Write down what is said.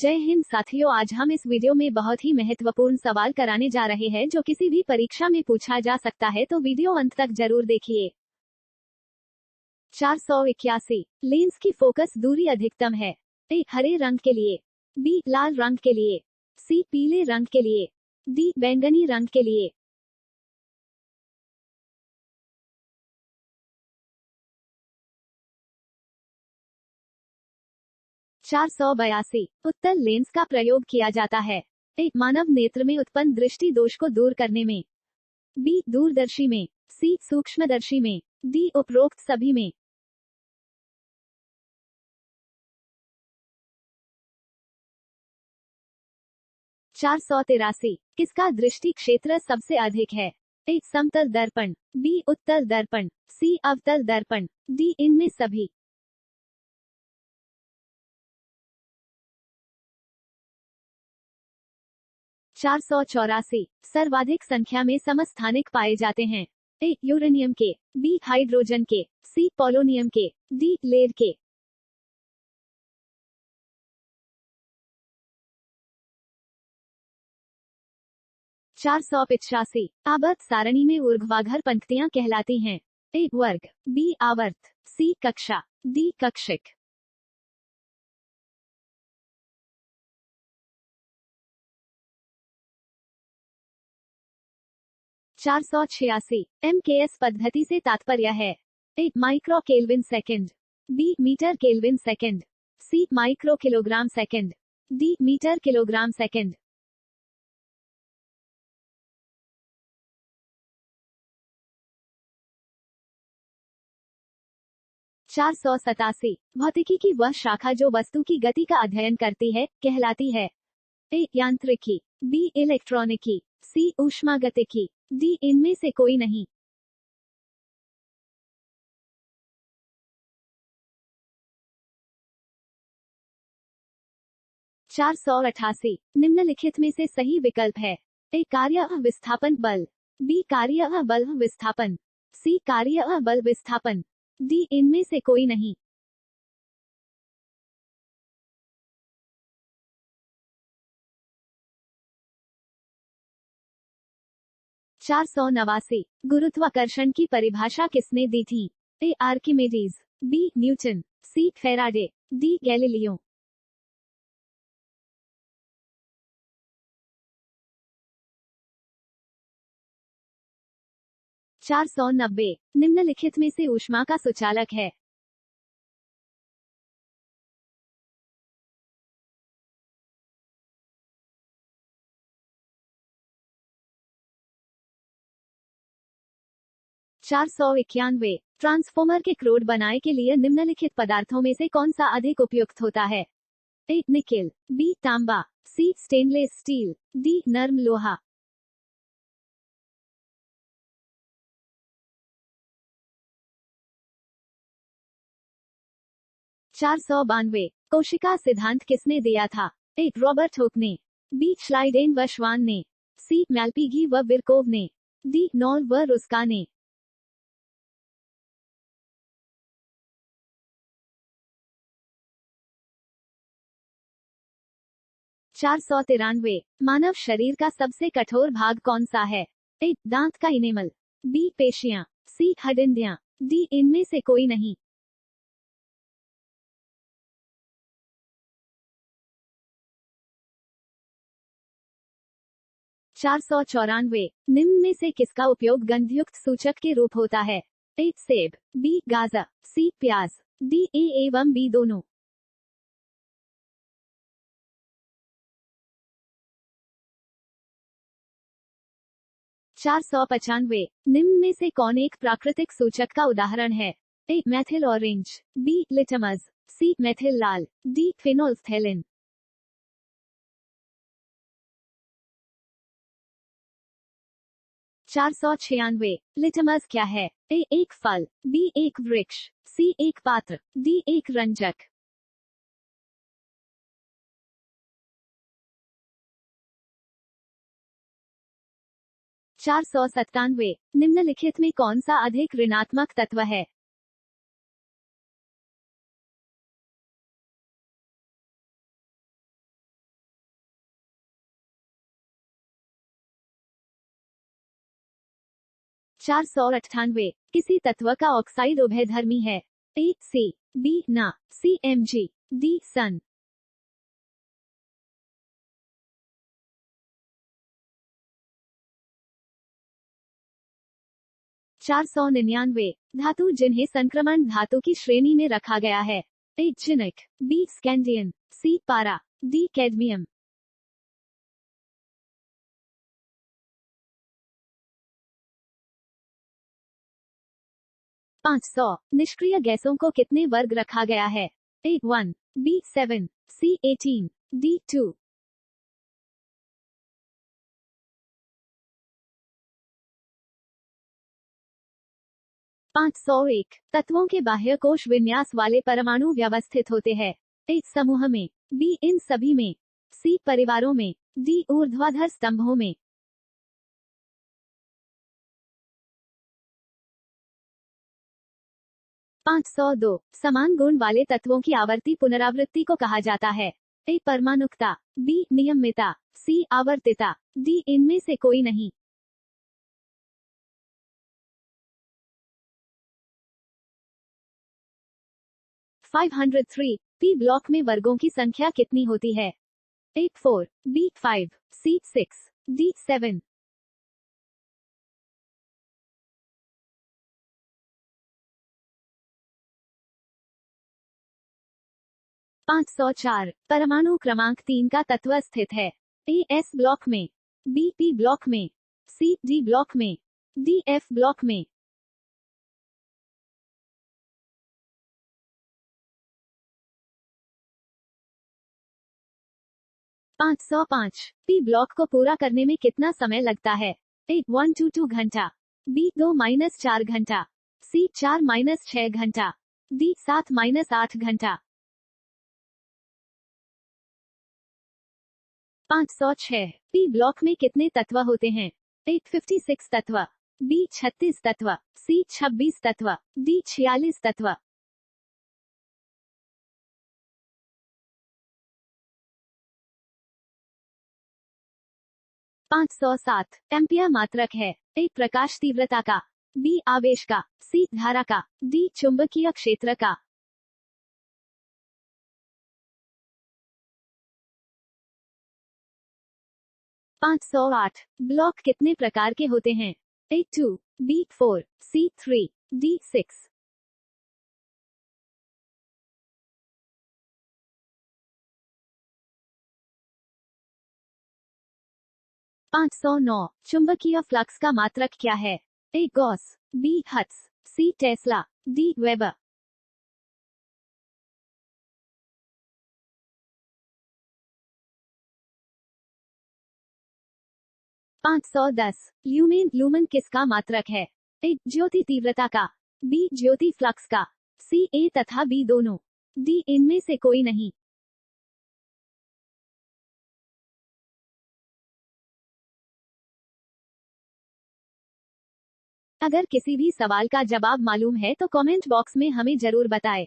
जय हिंद साथियों, आज हम इस वीडियो में बहुत ही महत्वपूर्ण सवाल कराने जा रहे हैं जो किसी भी परीक्षा में पूछा जा सकता है, तो वीडियो अंत तक जरूर देखिए। 481 लेंस की फोकस दूरी अधिकतम है। ए हरे रंग के लिए, बी लाल रंग के लिए, सी पीले रंग के लिए, डी बैंगनी रंग के लिए। चार सौ बयासी उत्तल लेंस का प्रयोग किया जाता है। ए मानव नेत्र में उत्पन्न दृष्टि दोष को दूर करने में, बी दूरदर्शी में, सी सूक्ष्मदर्शी में, डी उपरोक्त सभी में। 483 किसका दृष्टि क्षेत्र सबसे अधिक है। ए समतल दर्पण, बी उत्तल दर्पण, सी अवतल दर्पण, डी इनमें सभी। 484 सर्वाधिक संख्या में समस्थानिक पाए जाते हैं। ए यूरेनियम के, बी हाइड्रोजन के, सी पोलोनियम के, डी लेड के। 485 आवर्त सारणी में ऊर्ध्वाधर पंक्तियां कहलाती हैं। ए वर्ग, बी आवर्त, सी कक्षा, डी कक्षिक। 486 MKS पद्धति से तात्पर्य है। A micro kelvin second, B metre kelvin second, C micro kilogram second, D metre kilogram second. 487 भौतिकी की वह शाखा जो वस्तु की गति का अध्ययन करती है कहलाती है। ए यांत्रिकी, बी इलेक्ट्रॉनिकी, सी ऊष्मागतिकी, डी इनमें से कोई नहीं। 488 निम्नलिखित में से सही विकल्प है। ए कार्य विस्थापन बल, बी कार्य बल विस्थापन, सी कार्य बल विस्थापन, डी इनमें से कोई नहीं। 489 गुरुत्वाकर्षण की परिभाषा किसने दी थी। ए आर्किमिडीज, बी न्यूटन, सी फेराडे, डी गैलीलियो। 490 निम्नलिखित में से ऊष्मा का सुचालक है। चार सौ इक्यानवे ट्रांसफॉर्मर के क्रोड बनाए के लिए निम्नलिखित पदार्थों में से कौन सा अधिक उपयुक्त होता है। ए निकेल, बी तांबा, सी स्टेनलेस स्टील, डी नर्म लोहा। 492 कोशिका सिद्धांत किसने दिया था। ए रॉबर्ट हुक ने, बी श्लाइडेन व श्वान ने, सी मैल्पीगी व विरकोव ने, डी नॉल व रुस्का ने। 493 मानव शरीर का सबसे कठोर भाग कौन सा है। ए दांत का इनेमल, बी पेशियां, सी हड्डियां, डी इनमें से कोई नहीं। 494 निम्न में से किसका उपयोग गंधयुक्त सूचक के रूप होता है। ए सेब, बी गाजर, सी प्याज, डी ए एवं बी दोनों। 495 निम्न में से कौन एक प्राकृतिक सूचक का उदाहरण है। ए मैथिल ऑरेंज, बी लिटमस, सी मैथिल लाल, डी फिनोल्फ्थेलिन। 496 लिटमस क्या है। ए एक फल, बी एक वृक्ष, सी एक पात्र, डी एक रंजक। 497 निम्नलिखित में कौन सा अधिक ऋणात्मक तत्व है। 498 किसी तत्व का ऑक्साइड उभयधर्मी है। ए सी, बी ना, सी Mg, डी सन। 499 धातु जिन्हें संक्रमण धातु की श्रेणी में रखा गया है। ए जिंक, बी स्कैंडियन, सी पारा, डी कैडमियम। 500 निष्क्रिय गैसों को कितने वर्ग रखा गया है। ए 1, बी 7, सी 18, डी 2। 501 तत्वों के बाह्य कोश विन्यास वाले परमाणु व्यवस्थित होते हैं। ए समूह में, बी इन सभी में, सी परिवारों में, डी ऊर्ध्वाधर स्तंभों में। 502 समान गुण वाले तत्वों की आवर्ती पुनरावृत्ति को कहा जाता है। ए परमाणुकता, बी नियमितता, सी आवर्तिता, डी इनमें से कोई नहीं। 503 पी ब्लॉक में वर्गों की संख्या कितनी होती है। ए 4, बी 5, सी 6, डी 7। 504 परमाणु क्रमांक 3 का तत्व स्थित है। ए एस ब्लॉक में, बी पी ब्लॉक में, सी डी ब्लॉक में, डी एफ ब्लॉक में। 505 पी ब्लॉक को पूरा करने में कितना समय लगता है। ए 1 to 2 घंटा, बी 2-4 घंटा, सी 4-6 घंटा, डी 7-8 घंटा। 506 पी ब्लॉक में कितने तत्व होते हैं। ए 56 तत्व, बी 36 तत्व, सी 26 तत्व, डी 46 तत्व। 507 एम्पियर मात्रक है। ए प्रकाश तीव्रता का, बी आवेश का, सी धारा का, डी चुंबकीय क्षेत्र का। 508 ब्लॉक कितने प्रकार के होते हैं। ए 2, बी 4, सी 3, डी 6। 509 चुंबकीय फ्लक्स का मात्रक क्या है। A gauss, B hertz, C tesla, D weber. 510 lumen lumen किसका मात्रक है। ए ज्योति तीव्रता का, बी ज्योति फ्लक्स का, सी ए तथा बी दोनों, डी इनमें से कोई नहीं। अगर किसी भी सवाल का जवाब मालूम है तो कमेंट बॉक्स में हमें जरूर बताएं।